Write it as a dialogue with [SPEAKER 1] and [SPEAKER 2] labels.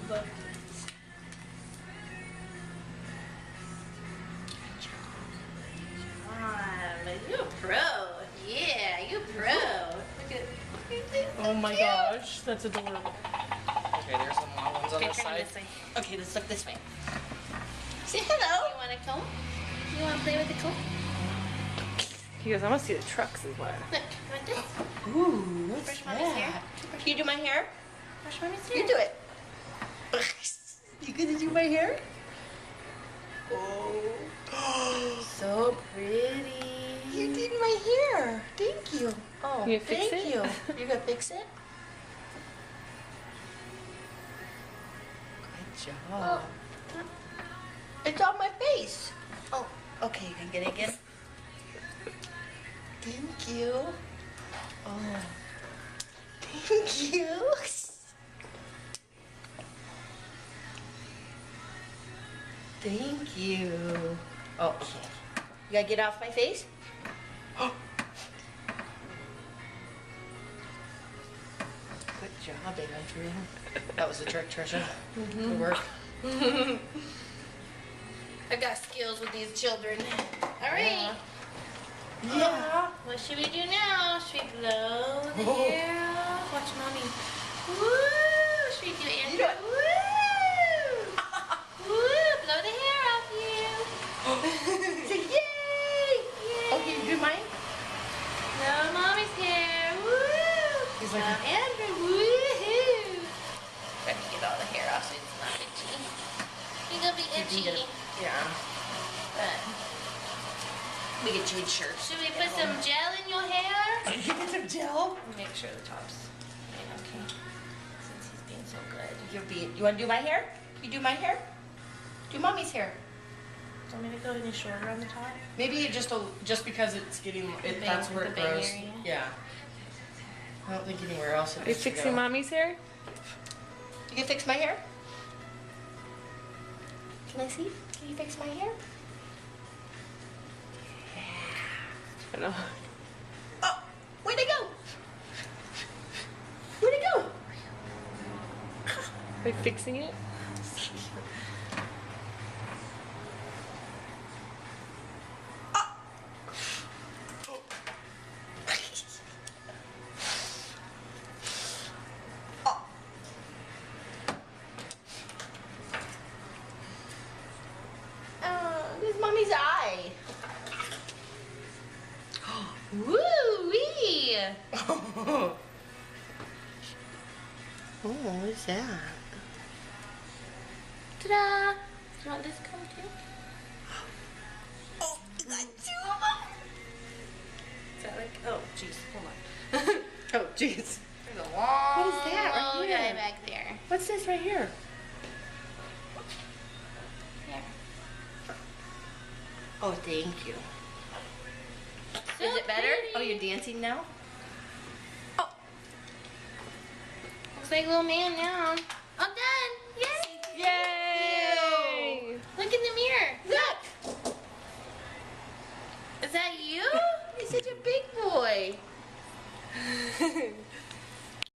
[SPEAKER 1] Look. You a pro. Yeah, you pro. Look at
[SPEAKER 2] Oh my gosh, that's adorable.
[SPEAKER 3] Okay, there's some long ones on
[SPEAKER 1] Okay,
[SPEAKER 3] this
[SPEAKER 1] turn
[SPEAKER 3] side.
[SPEAKER 1] this way.
[SPEAKER 2] Okay, let's look this way.
[SPEAKER 1] Say hello. You want a comb? You want to play with the comb?
[SPEAKER 2] He goes, I want to see the trucks as well.
[SPEAKER 1] Look, you want this?
[SPEAKER 2] Ooh, what's
[SPEAKER 1] Brush mommy's hair.
[SPEAKER 2] Can you do my hair?
[SPEAKER 1] Brush mommy's hair.
[SPEAKER 2] You do it. You gonna do my hair? Oh,
[SPEAKER 1] So pretty.
[SPEAKER 2] you did my hair. Thank you. Oh, You gonna fix
[SPEAKER 1] Thank
[SPEAKER 2] it?
[SPEAKER 1] you.
[SPEAKER 2] You gonna fix it? Good job. It's on my face. Oh, okay, you can get it again. Thank you. Oh, thank you. Thank you. Oh, okay. You gotta get off my face? Good job, baby. That was a trick, Trisha. Good work.
[SPEAKER 1] I got skills with these children. All right.
[SPEAKER 2] Yeah.
[SPEAKER 1] What should we do now? Should we blow the
[SPEAKER 2] Oh.
[SPEAKER 1] hair off? Watch mommy. Woo! Should we do Andrew?
[SPEAKER 2] You do it.
[SPEAKER 1] Woo! Woo! Blow the hair off you.
[SPEAKER 2] Say yay! Okay, you do mine?
[SPEAKER 1] Blow mommy's hair. Woo!
[SPEAKER 2] He's like-
[SPEAKER 1] Blow Andrew. Woohoo! Try to get all the hair off so it's not itchy. It's gonna be
[SPEAKER 2] You can get
[SPEAKER 1] itchy.
[SPEAKER 2] it. Yeah.
[SPEAKER 1] But
[SPEAKER 2] We can change shirts.
[SPEAKER 1] should we put some gel in your hair?
[SPEAKER 2] Can you get some gel?
[SPEAKER 1] Make sure the top's okay. Since he's being so good.
[SPEAKER 2] You want to do my hair? You do my hair? Do mommy's hair.
[SPEAKER 1] Do you want me to go any shorter on the top?
[SPEAKER 2] Maybe just because it's getting
[SPEAKER 1] bang-
[SPEAKER 2] that's where
[SPEAKER 1] the
[SPEAKER 2] it
[SPEAKER 1] bang
[SPEAKER 2] grows.
[SPEAKER 1] area?
[SPEAKER 2] Yeah. I don't think anywhere else it
[SPEAKER 4] Are you
[SPEAKER 2] needs to
[SPEAKER 4] fixing
[SPEAKER 2] go.
[SPEAKER 4] mommy's hair?
[SPEAKER 2] You can fix my hair? Can I see? Can you fix my hair?
[SPEAKER 4] I know.
[SPEAKER 2] Oh, where'd it go? Where'd it go?
[SPEAKER 4] Are you fixing it?
[SPEAKER 2] This is mommy's eye.
[SPEAKER 1] Woo-wee!
[SPEAKER 2] Oh, what is that?
[SPEAKER 1] Ta-da! Do you want this comb too?
[SPEAKER 2] Oh, is that two of them?
[SPEAKER 1] Is that like, oh, jeez, hold on.
[SPEAKER 2] Oh, jeez.
[SPEAKER 1] There's a long,
[SPEAKER 2] What is that right
[SPEAKER 1] long
[SPEAKER 2] here?
[SPEAKER 1] guy back there.
[SPEAKER 2] What's this right here?
[SPEAKER 1] Here.
[SPEAKER 2] Oh, thank you.
[SPEAKER 1] So
[SPEAKER 2] Is it better?
[SPEAKER 1] pretty.
[SPEAKER 2] Oh, you're dancing now?
[SPEAKER 1] Looks like a little man now. I'm done! Yay!
[SPEAKER 4] Yay!
[SPEAKER 1] Look in the mirror. Look! Is that you?
[SPEAKER 2] You're such a big boy.